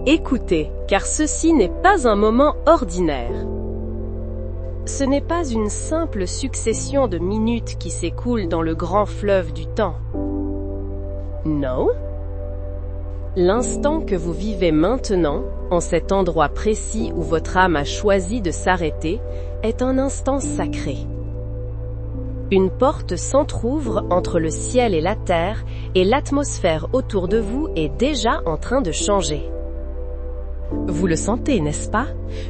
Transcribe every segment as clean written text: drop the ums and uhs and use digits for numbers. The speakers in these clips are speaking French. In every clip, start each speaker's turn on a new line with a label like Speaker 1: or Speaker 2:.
Speaker 1: Écoutez, car ceci n'est pas un moment ordinaire. Ce n'est pas une simple succession de minutes qui s'écoulent dans le grand fleuve du temps. Non. L'instant que vous vivez maintenant, en cet endroit précis où votre âme a choisi de s'arrêter, est un instant sacré. Une porte s'entrouvre entre le ciel et la terre, et l'atmosphère autour de vous est déjà en train de changer. Vous le sentez, n'est-ce pas?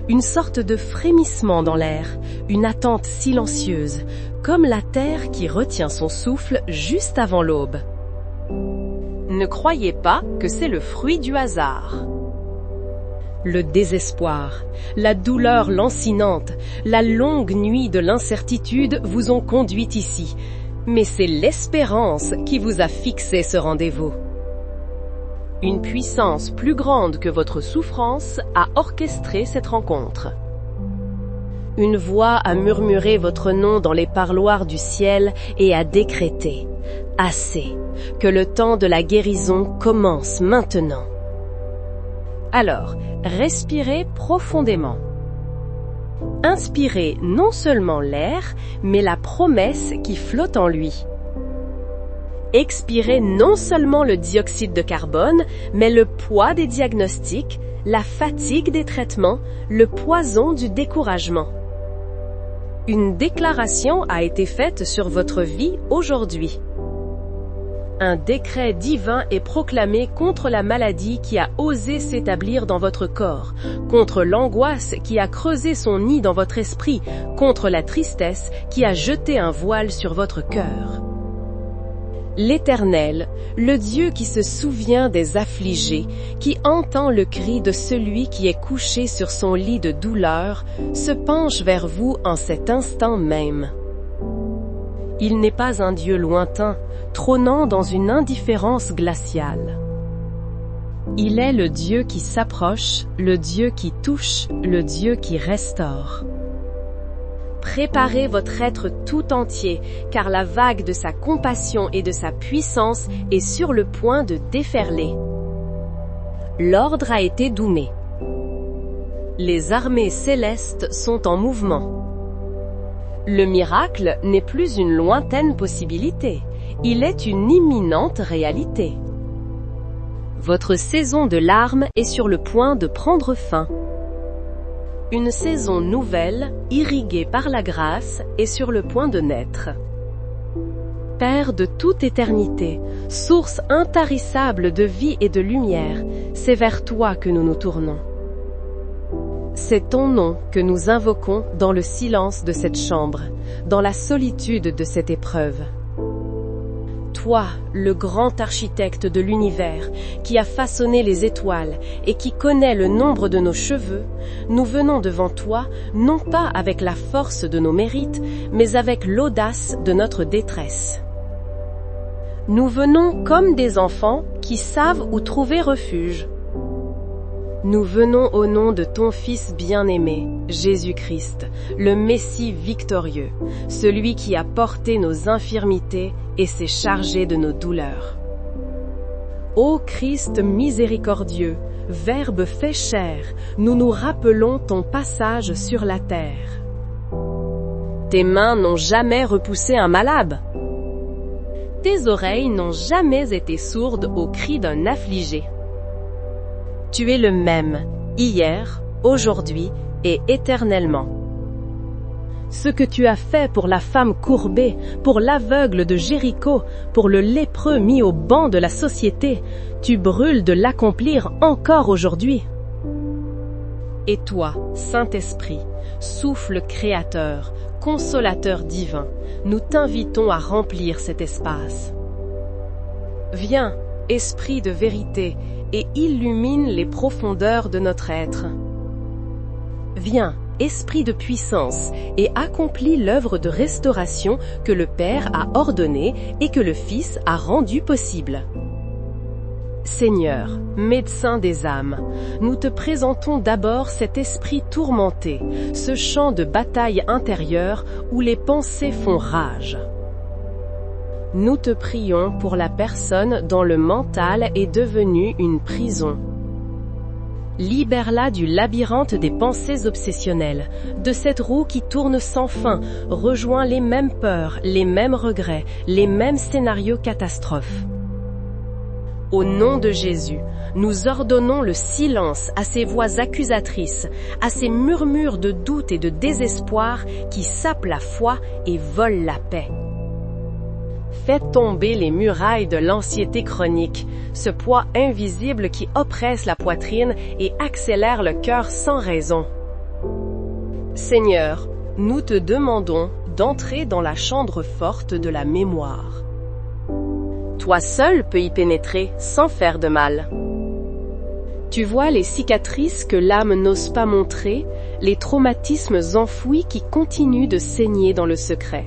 Speaker 1: Une sorte de frémissement dans l'air, une attente silencieuse, comme la terre qui retient son souffle juste avant l'aube. Ne croyez pas que c'est le fruit du hasard. Le désespoir, la douleur lancinante, la longue nuit de l'incertitude vous ont conduit ici, mais c'est l'espérance qui vous a fixé ce rendez-vous. Une puissance plus grande que votre souffrance a orchestré cette rencontre. Une voix a murmuré votre nom dans les parloirs du ciel et a décrété « Assez, que le temps de la guérison commence maintenant ». Alors, respirez profondément. Inspirez non seulement l'air, mais la promesse qui flotte en lui. Expirez non seulement le dioxyde de carbone, mais le poids des diagnostics, la fatigue des traitements, le poison du découragement. Une déclaration a été faite sur votre vie aujourd'hui. Un décret divin est proclamé contre la maladie qui a osé s'établir dans votre corps, contre l'angoisse qui a creusé son nid dans votre esprit, contre la tristesse qui a jeté un voile sur votre cœur. L'Éternel, le Dieu qui se souvient des affligés, qui entend le cri de celui qui est couché sur son lit de douleur, se penche vers vous en cet instant même. Il n'est pas un Dieu lointain, trônant dans une indifférence glaciale. Il est le Dieu qui s'approche, le Dieu qui touche, le Dieu qui restaure. Préparez votre être tout entier, car la vague de sa compassion et de sa puissance est sur le point de déferler. L'ordre a été donné. Les armées célestes sont en mouvement. Le miracle n'est plus une lointaine possibilité, il est une imminente réalité. Votre saison de larmes est sur le point de prendre fin. Une saison nouvelle, irriguée par la grâce, est sur le point de naître. Père de toute éternité, source intarissable de vie et de lumière, c'est vers toi que nous nous tournons. C'est ton nom que nous invoquons dans le silence de cette chambre, dans la solitude de cette épreuve. Toi, le grand architecte de l'univers, qui a façonné les étoiles et qui connaît le nombre de nos cheveux, nous venons devant toi, non pas avec la force de nos mérites, mais avec l'audace de notre détresse. Nous venons comme des enfants qui savent où trouver refuge. Nous venons au nom de ton Fils bien-aimé, Jésus-Christ, le Messie victorieux, celui qui a porté nos infirmités et s'est chargé de nos douleurs. Ô Christ miséricordieux, Verbe fait chair, nous nous rappelons ton passage sur la terre. Tes mains n'ont jamais repoussé un malade. Tes oreilles n'ont jamais été sourdes au cri d'un affligé. Tu es le même, hier, aujourd'hui et éternellement. Ce que tu as fait pour la femme courbée, pour l'aveugle de Jéricho, pour le lépreux mis au banc de la société, tu brûles de l'accomplir encore aujourd'hui. Et toi, Saint-Esprit, souffle créateur, consolateur divin, nous t'invitons à remplir cet espace. Viens, Esprit de vérité, et illumine les profondeurs de notre être. Viens, Esprit de puissance, et accomplis l'œuvre de restauration que le Père a ordonnée et que le Fils a rendue possible. Seigneur, médecin des âmes, nous te présentons d'abord cet esprit tourmenté, ce champ de bataille intérieure où les pensées font rage. Nous te prions pour la personne dont le mental est devenu une prison. Libère-la du labyrinthe des pensées obsessionnelles, de cette roue qui tourne sans fin, rejoint les mêmes peurs, les mêmes regrets, les mêmes scénarios catastrophes. Au nom de Jésus, nous ordonnons le silence à ces voix accusatrices, à ces murmures de doute et de désespoir qui sapent la foi et volent la paix. Fais tomber les murailles de l'anxiété chronique, ce poids invisible qui oppresse la poitrine et accélère le cœur sans raison. Seigneur, nous te demandons d'entrer dans la chambre forte de la mémoire. Toi seul peux y pénétrer sans faire de mal. Tu vois les cicatrices que l'âme n'ose pas montrer, les traumatismes enfouis qui continuent de saigner dans le secret.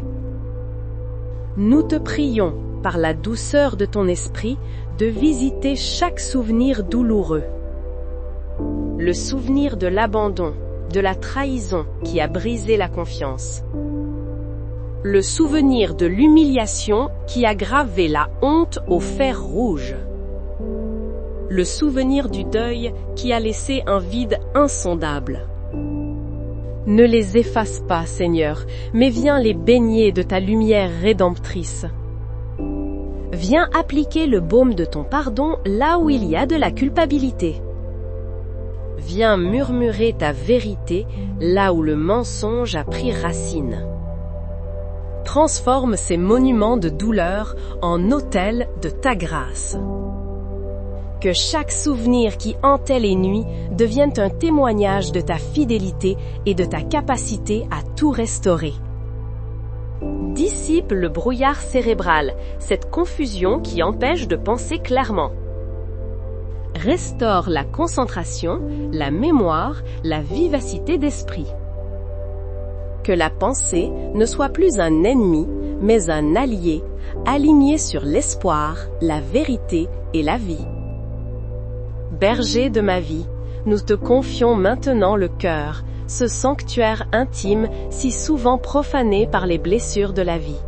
Speaker 1: Nous te prions, par la douceur de ton esprit, de visiter chaque souvenir douloureux. Le souvenir de l'abandon, de la trahison qui a brisé la confiance. Le souvenir de l'humiliation qui a gravé la honte au fer rouge. Le souvenir du deuil qui a laissé un vide insondable. Ne les efface pas, Seigneur, mais viens les baigner de ta lumière rédemptrice. Viens appliquer le baume de ton pardon là où il y a de la culpabilité. Viens murmurer ta vérité là où le mensonge a pris racine. Transforme ces monuments de douleur en autels de ta grâce. Que chaque souvenir qui hantait les nuits devienne un témoignage de ta fidélité et de ta capacité à tout restaurer. Dissipe le brouillard cérébral, cette confusion qui empêche de penser clairement. Restaure la concentration, la mémoire, la vivacité d'esprit. Que la pensée ne soit plus un ennemi, mais un allié, aligné sur l'espoir, la vérité et la vie. Berger de ma vie, nous te confions maintenant le cœur, ce sanctuaire intime si souvent profané par les blessures de la vie.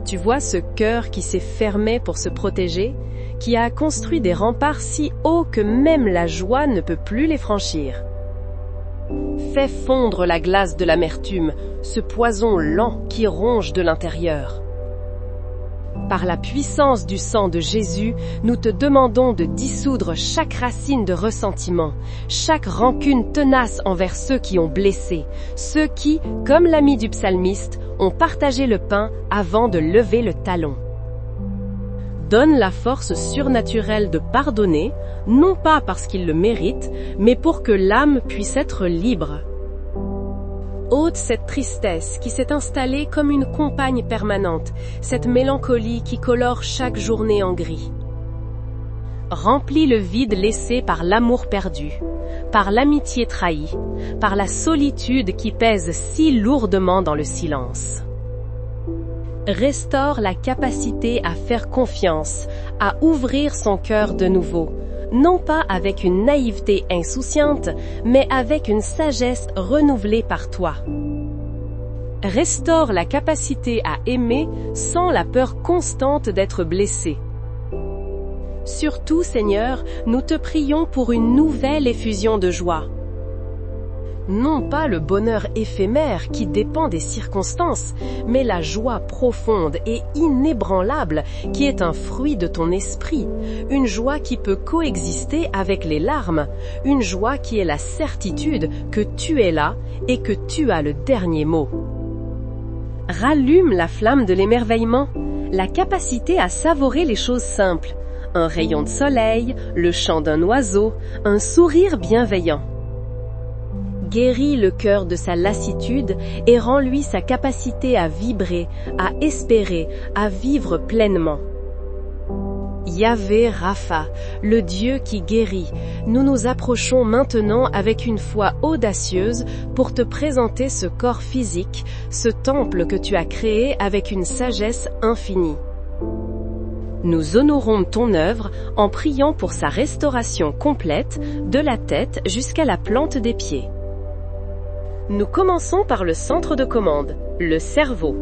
Speaker 1: Tu vois ce cœur qui s'est fermé pour se protéger, qui a construit des remparts si hauts que même la joie ne peut plus les franchir. Fais fondre la glace de l'amertume, ce poison lent qui ronge de l'intérieur. Par la puissance du sang de Jésus, nous te demandons de dissoudre chaque racine de ressentiment, chaque rancune tenace envers ceux qui ont blessé, ceux qui, comme l'ami du psalmiste, ont partagé le pain avant de lever le talon. Donne la force surnaturelle de pardonner, non pas parce qu'ils le méritent, mais pour que l'âme puisse être libre. Ôte cette tristesse qui s'est installée comme une compagne permanente, cette mélancolie qui colore chaque journée en gris. Remplis le vide laissé par l'amour perdu, par l'amitié trahie, par la solitude qui pèse si lourdement dans le silence. Restaure la capacité à faire confiance, à ouvrir son cœur de nouveau, non pas avec une naïveté insouciante, mais avec une sagesse renouvelée par toi. Restaure la capacité à aimer sans la peur constante d'être blessé. Surtout, Seigneur, nous te prions pour une nouvelle effusion de joie. Non pas le bonheur éphémère qui dépend des circonstances, mais la joie profonde et inébranlable qui est un fruit de ton esprit, une joie qui peut coexister avec les larmes, une joie qui est la certitude que tu es là et que tu as le dernier mot. Rallume la flamme de l'émerveillement, la capacité à savourer les choses simples, un rayon de soleil, le chant d'un oiseau, un sourire bienveillant. Guéris le cœur de sa lassitude et rends-lui sa capacité à vibrer, à espérer, à vivre pleinement. Yahvé Rapha, le Dieu qui guérit, nous nous approchons maintenant avec une foi audacieuse pour te présenter ce corps physique, ce temple que tu as créé avec une sagesse infinie. Nous honorons ton œuvre en priant pour sa restauration complète, de la tête jusqu'à la plante des pieds. Nous commençons par le centre de commande, le cerveau.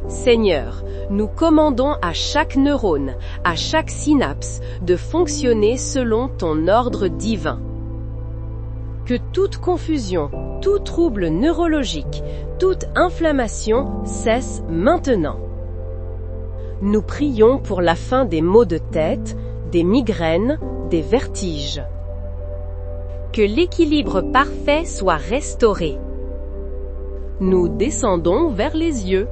Speaker 1: Seigneur, nous commandons à chaque neurone, à chaque synapse, de fonctionner selon ton ordre divin. Que toute confusion, tout trouble neurologique, toute inflammation cesse maintenant. Nous prions pour la fin des maux de tête, des migraines, des vertiges. Que l'équilibre parfait soit restauré. Nous descendons vers les yeux.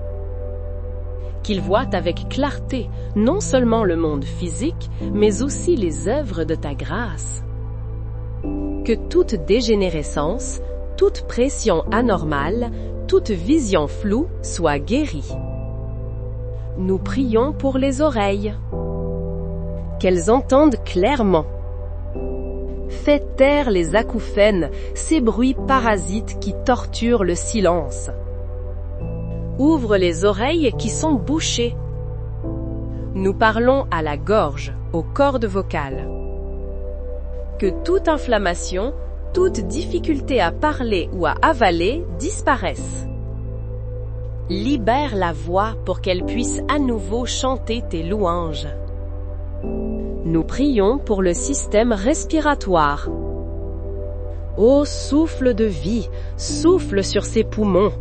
Speaker 1: Qu'ils voient avec clarté non seulement le monde physique, mais aussi les œuvres de ta grâce. Que toute dégénérescence, toute pression anormale, toute vision floue soit guérie. Nous prions pour les oreilles. Qu'elles entendent clairement. Fais taire les acouphènes, ces bruits parasites qui torturent le silence. Ouvre les oreilles qui sont bouchées. Nous parlons à la gorge, aux cordes vocales. Que toute inflammation, toute difficulté à parler ou à avaler disparaisse. Libère la voix pour qu'elle puisse à nouveau chanter tes louanges. Nous prions pour le système respiratoire. Ô souffle de vie, souffle sur ses poumons.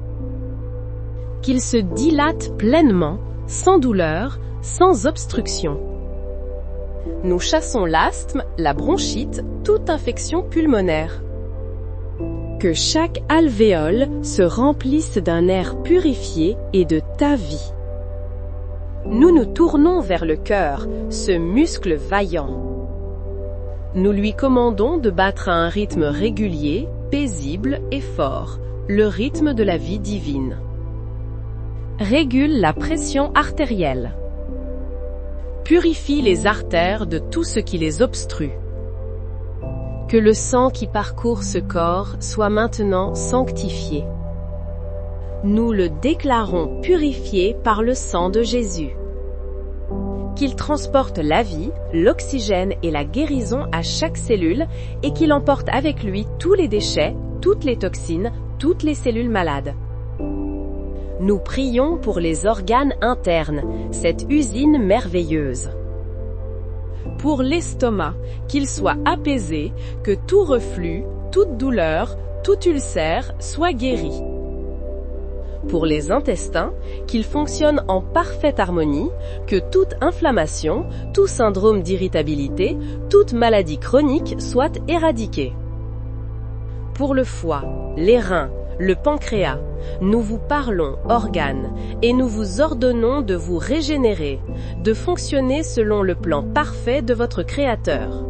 Speaker 1: Qu'il se dilate pleinement, sans douleur, sans obstruction. Nous chassons l'asthme, la bronchite, toute infection pulmonaire. Que chaque alvéole se remplisse d'un air purifié et de ta vie. Nous nous tournons vers le cœur, ce muscle vaillant. Nous lui commandons de battre à un rythme régulier, paisible et fort, le rythme de la vie divine. Régule la pression artérielle. Purifie les artères de tout ce qui les obstrue. Que le sang qui parcourt ce corps soit maintenant sanctifié. Nous le déclarons purifié par le sang de Jésus. Qu'il transporte la vie, l'oxygène et la guérison à chaque cellule et qu'il emporte avec lui tous les déchets, toutes les toxines, toutes les cellules malades. Nous prions pour les organes internes, cette usine merveilleuse. Pour l'estomac, qu'il soit apaisé, que tout reflux, toute douleur, tout ulcère soit guéri. Pour les intestins, qu'ils fonctionnent en parfaite harmonie, que toute inflammation, tout syndrome d'irritabilité, toute maladie chronique soit éradiquée. Pour le foie, les reins, le pancréas, nous vous parlons organes et nous vous ordonnons de vous régénérer, de fonctionner selon le plan parfait de votre Créateur.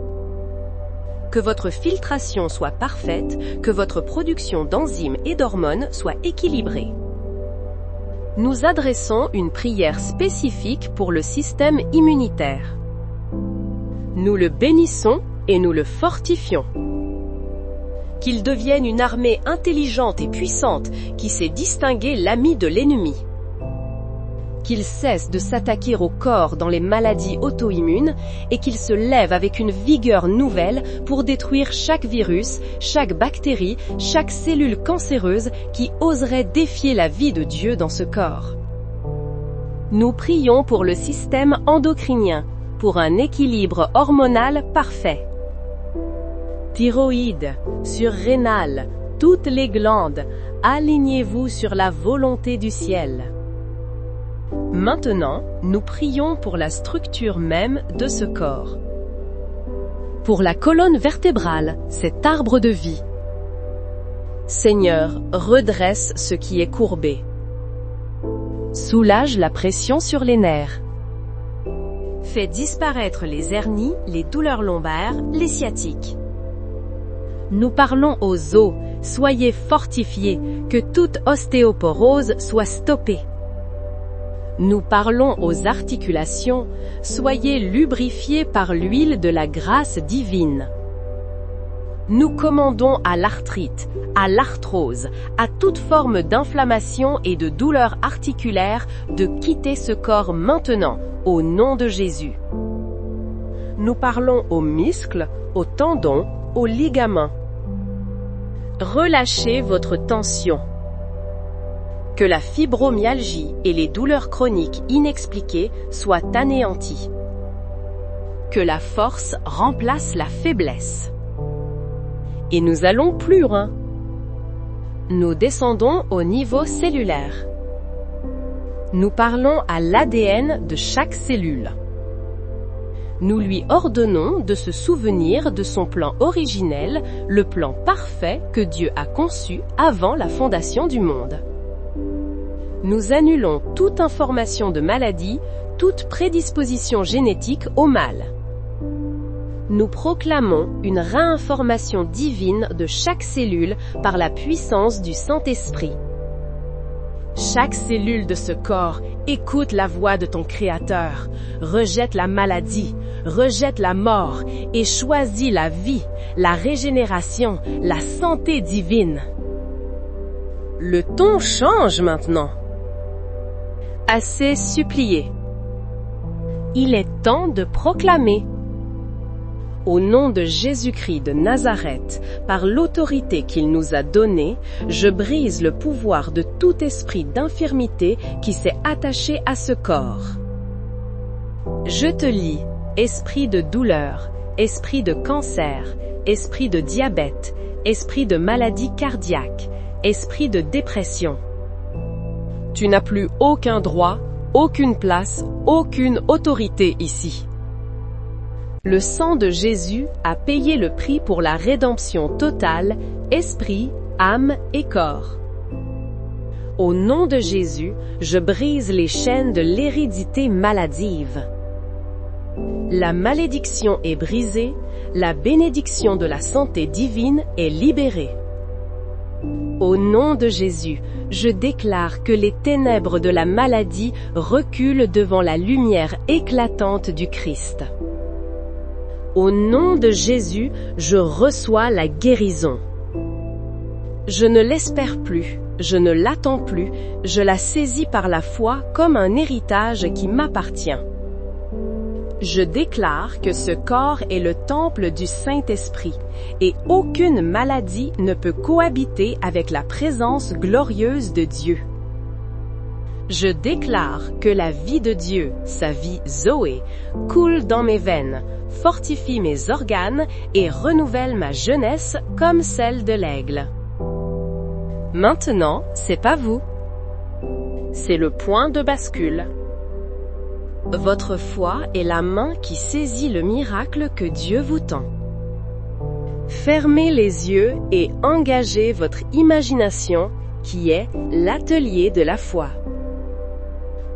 Speaker 1: Que votre filtration soit parfaite, que votre production d'enzymes et d'hormones soit équilibrée. Nous adressons une prière spécifique pour le système immunitaire. Nous le bénissons et nous le fortifions. Qu'il devienne une armée intelligente et puissante qui sait distinguer l'ami de l'ennemi. Qu'il cesse de s'attaquer au corps dans les maladies auto-immunes et qu'il se lève avec une vigueur nouvelle pour détruire chaque virus, chaque bactérie, chaque cellule cancéreuse qui oserait défier la vie de Dieu dans ce corps. Nous prions pour le système endocrinien, pour un équilibre hormonal parfait. Thyroïde, surrénale, toutes les glandes, alignez-vous sur la volonté du ciel. Maintenant, nous prions pour la structure même de ce corps. Pour la colonne vertébrale, cet arbre de vie. Seigneur, redresse ce qui est courbé. Soulage la pression sur les nerfs. Fais disparaître les hernies, les douleurs lombaires, les sciatiques. Nous parlons aux os, soyez fortifiés, que toute ostéoporose soit stoppée. Nous parlons aux articulations, soyez lubrifiés par l'huile de la grâce divine. Nous commandons à l'arthrite, à l'arthrose, à toute forme d'inflammation et de douleur articulaire de quitter ce corps maintenant, au nom de Jésus. Nous parlons aux muscles, aux tendons, aux ligaments. Relâchez votre tension. Que la fibromyalgie et les douleurs chroniques inexpliquées soient anéanties. Que la force remplace la faiblesse. Et nous allons plus loin. Nous descendons au niveau cellulaire. Nous parlons à l'ADN de chaque cellule. Nous lui ordonnons de se souvenir de son plan originel, le plan parfait que Dieu a conçu avant la fondation du monde. Nous annulons toute information de maladie, toute prédisposition génétique au mal. Nous proclamons une réinformation divine de chaque cellule par la puissance du Saint-Esprit. Chaque cellule de ce corps écoute la voix de ton Créateur, rejette la maladie, rejette la mort et choisit la vie, la régénération, la santé divine. Le ton change maintenant. Assez supplié. Il est temps de proclamer. Au nom de Jésus-Christ de Nazareth, par l'autorité qu'il nous a donnée, je brise le pouvoir de tout esprit d'infirmité qui s'est attaché à ce corps. Je te lie, esprit de douleur, esprit de cancer, esprit de diabète, esprit de maladie cardiaque, esprit de dépression. Tu n'as plus aucun droit, aucune place, aucune autorité ici. Le sang de Jésus a payé le prix pour la rédemption totale, esprit, âme et corps. Au nom de Jésus, je brise les chaînes de l'hérédité maladive. La malédiction est brisée, la bénédiction de la santé divine est libérée. Au nom de Jésus, je déclare que les ténèbres de la maladie reculent devant la lumière éclatante du Christ. Au nom de Jésus, je reçois la guérison. Je ne l'espère plus, je ne l'attends plus, je la saisis par la foi comme un héritage qui m'appartient. Je déclare que ce corps est le temple du Saint-Esprit et aucune maladie ne peut cohabiter avec la présence glorieuse de Dieu. Je déclare que la vie de Dieu, sa vie Zoé, coule dans mes veines, fortifie mes organes et renouvelle ma jeunesse comme celle de l'aigle. Maintenant, c'est pas vous. C'est le point de bascule. Votre foi est la main qui saisit le miracle que Dieu vous tend. Fermez les yeux et engagez votre imagination qui est l'atelier de la foi.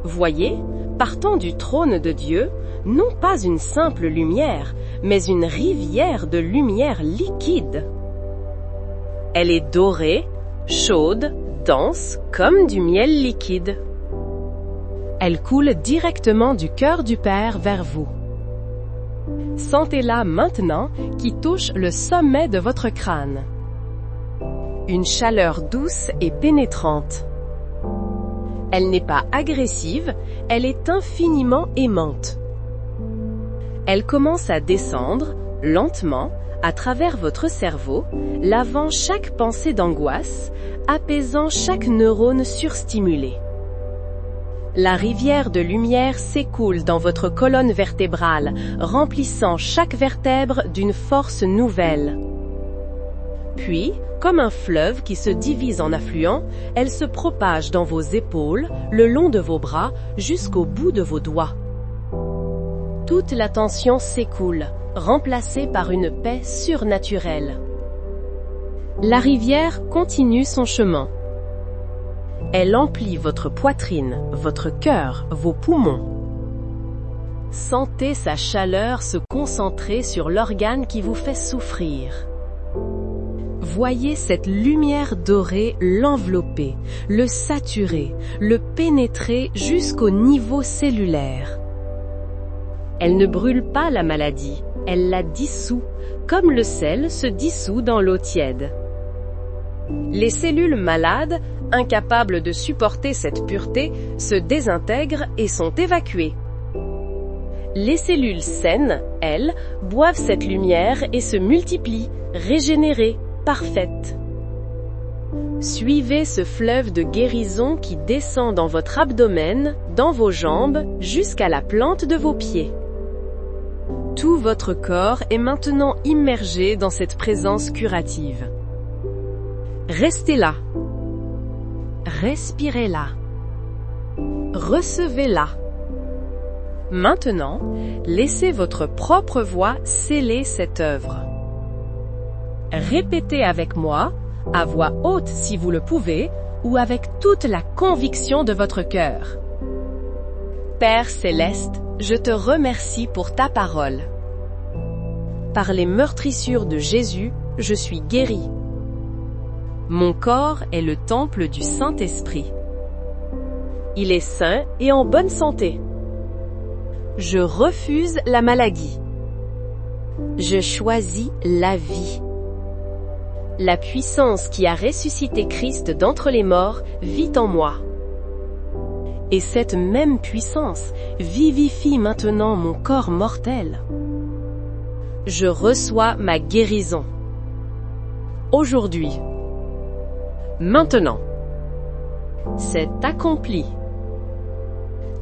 Speaker 1: Voyez, partant du trône de Dieu, non pas une simple lumière, mais une rivière de lumière liquide. Elle est dorée, chaude, dense, comme du miel liquide. Elle coule directement du cœur du Père vers vous. Sentez-la maintenant qui touche le sommet de votre crâne. Une chaleur douce et pénétrante. Elle n'est pas agressive, elle est infiniment aimante. Elle commence à descendre, lentement, à travers votre cerveau, lavant chaque pensée d'angoisse, apaisant chaque neurone surstimulé. La rivière de lumière s'écoule dans votre colonne vertébrale, remplissant chaque vertèbre d'une force nouvelle. Puis, comme un fleuve qui se divise en affluents, elle se propage dans vos épaules, le long de vos bras, jusqu'au bout de vos doigts. Toute la tension s'écoule, remplacée par une paix surnaturelle. La rivière continue son chemin. Elle emplit votre poitrine, votre cœur, vos poumons. Sentez sa chaleur se concentrer sur l'organe qui vous fait souffrir. Voyez cette lumière dorée l'envelopper, le saturer, le pénétrer jusqu'au niveau cellulaire. Elle ne brûle pas la maladie, elle la dissout, comme le sel se dissout dans l'eau tiède. Les cellules malades, incapables de supporter cette pureté, se désintègrent et sont évacuées. Les cellules saines, elles, boivent cette lumière et se multiplient, régénérées, parfaites. Suivez ce fleuve de guérison qui descend dans votre abdomen, dans vos jambes, jusqu'à la plante de vos pieds. Tout votre corps est maintenant immergé dans cette présence curative. Restez là. Respirez-la. Recevez-la. Maintenant, laissez votre propre voix sceller cette œuvre. Répétez avec moi, à voix haute si vous le pouvez, ou avec toute la conviction de votre cœur. Père céleste, je te remercie pour ta parole. Par les meurtrissures de Jésus, je suis guéri. Mon corps est le temple du Saint-Esprit. Il est sain et en bonne santé. Je refuse la maladie. Je choisis la vie. La puissance qui a ressuscité Christ d'entre les morts vit en moi. Et cette même puissance vivifie maintenant mon corps mortel. Je reçois ma guérison. Aujourd'hui. Maintenant. C'est accompli.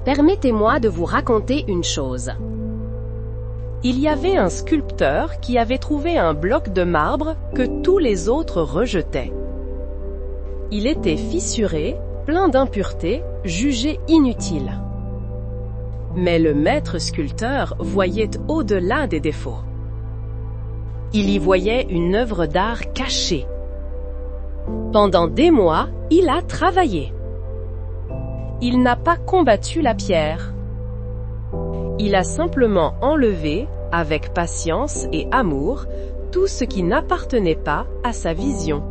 Speaker 1: Permettez-moi de vous raconter une chose. Il y avait un sculpteur qui avait trouvé un bloc de marbre que tous les autres rejetaient. Il était fissuré, plein d'impuretés, jugé inutile. Mais le maître sculpteur voyait au-delà des défauts. Il y voyait une œuvre d'art cachée. Pendant des mois, il a travaillé. Il n'a pas combattu la pierre. Il a simplement enlevé, avec patience et amour, tout ce qui n'appartenait pas à sa vision.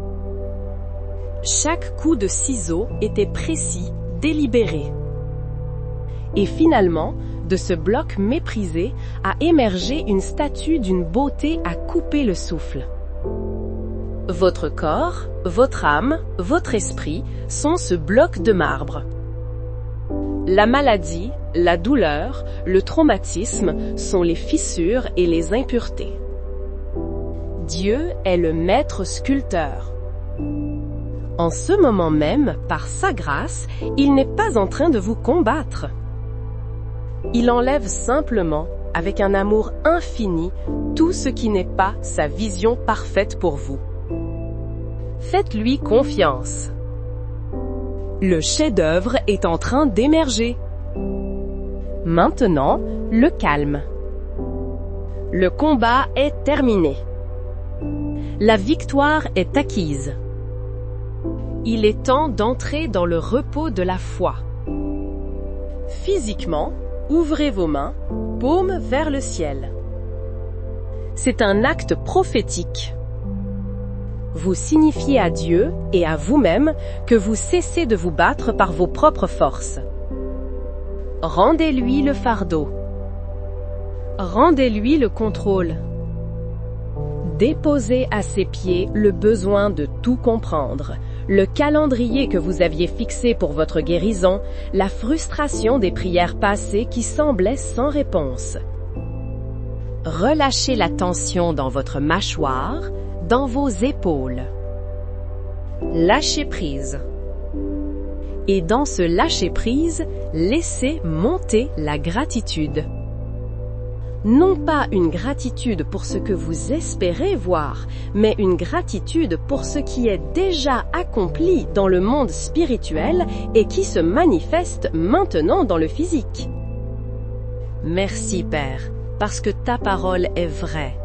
Speaker 1: Chaque coup de ciseau était précis, délibéré. Et finalement, de ce bloc méprisé a émergé une statue d'une beauté à couper le souffle. Votre corps, votre âme, votre esprit sont ce bloc de marbre. La maladie, la douleur, le traumatisme sont les fissures et les impuretés. Dieu est le maître sculpteur. En ce moment même, par sa grâce, il n'est pas en train de vous combattre. Il enlève simplement, avec un amour infini, tout ce qui n'est pas sa vision parfaite pour vous. Faites-lui confiance. Le chef-d'œuvre est en train d'émerger. Maintenant, le calme. Le combat est terminé. La victoire est acquise. Il est temps d'entrer dans le repos de la foi. Physiquement, ouvrez vos mains, paumes vers le ciel. C'est un acte prophétique. Vous signifiez à Dieu et à vous-même que vous cessez de vous battre par vos propres forces. Rendez-lui le fardeau. Rendez-lui le contrôle. Déposez à ses pieds le besoin de tout comprendre, le calendrier que vous aviez fixé pour votre guérison, la frustration des prières passées qui semblaient sans réponse. Relâchez la tension dans votre mâchoire, dans vos épaules. Lâchez prise. Et dans ce lâcher-prise, laissez monter la gratitude. Non pas une gratitude pour ce que vous espérez voir, mais une gratitude pour ce qui est déjà accompli dans le monde spirituel et qui se manifeste maintenant dans le physique. Merci Père, parce que ta parole est vraie.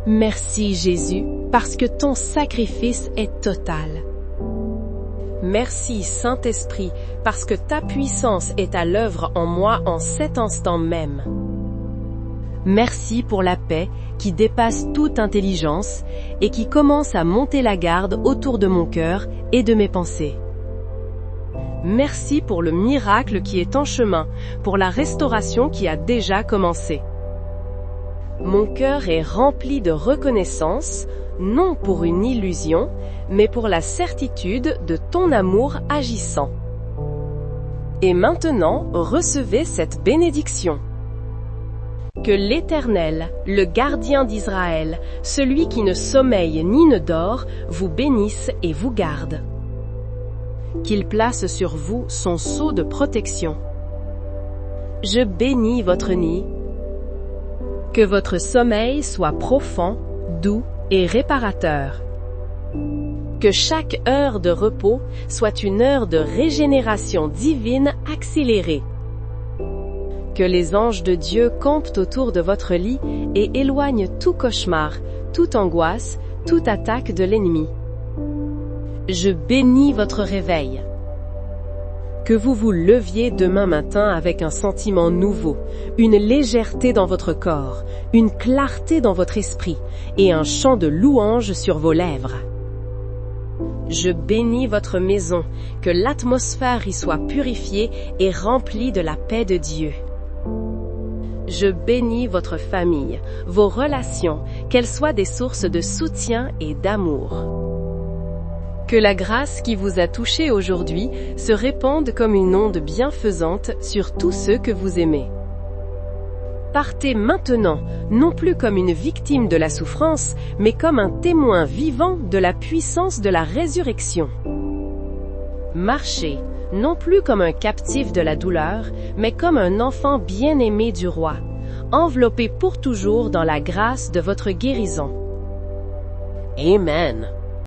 Speaker 1: Merci Jésus, parce que ton sacrifice est total. Merci Saint-Esprit, parce que ta puissance est à l'œuvre en moi en cet instant même. Merci pour la paix qui dépasse toute intelligence et qui commence à monter la garde autour de mon cœur et de mes pensées. Merci pour le miracle qui est en chemin, pour la restauration qui a déjà commencé. Mon cœur est rempli de reconnaissance, non pour une illusion, mais pour la certitude de ton amour agissant. Et maintenant, recevez cette bénédiction. Que l'Éternel, le gardien d'Israël, celui qui ne sommeille ni ne dort, vous bénisse et vous garde. Qu'il place sur vous son sceau de protection. Je bénis votre nid. Que votre sommeil soit profond, doux et réparateur. Que chaque heure de repos soit une heure de régénération divine accélérée. Que les anges de Dieu campent autour de votre lit et éloignent tout cauchemar, toute angoisse, toute attaque de l'ennemi. Je bénis votre réveil. Que vous vous leviez demain matin avec un sentiment nouveau, une légèreté dans votre corps, une clarté dans votre esprit et un chant de louange sur vos lèvres. Je bénis votre maison, que l'atmosphère y soit purifiée et remplie de la paix de Dieu. Je bénis votre famille, vos relations, qu'elles soient des sources de soutien et d'amour. Que la grâce qui vous a touché aujourd'hui se répande comme une onde bienfaisante sur tous ceux que vous aimez. Partez maintenant, non plus comme une victime de la souffrance, mais comme un témoin vivant de la puissance de la résurrection. Marchez, non plus comme un captif de la douleur, mais comme un enfant bien-aimé du roi, enveloppé pour toujours dans la grâce de votre guérison. Amen.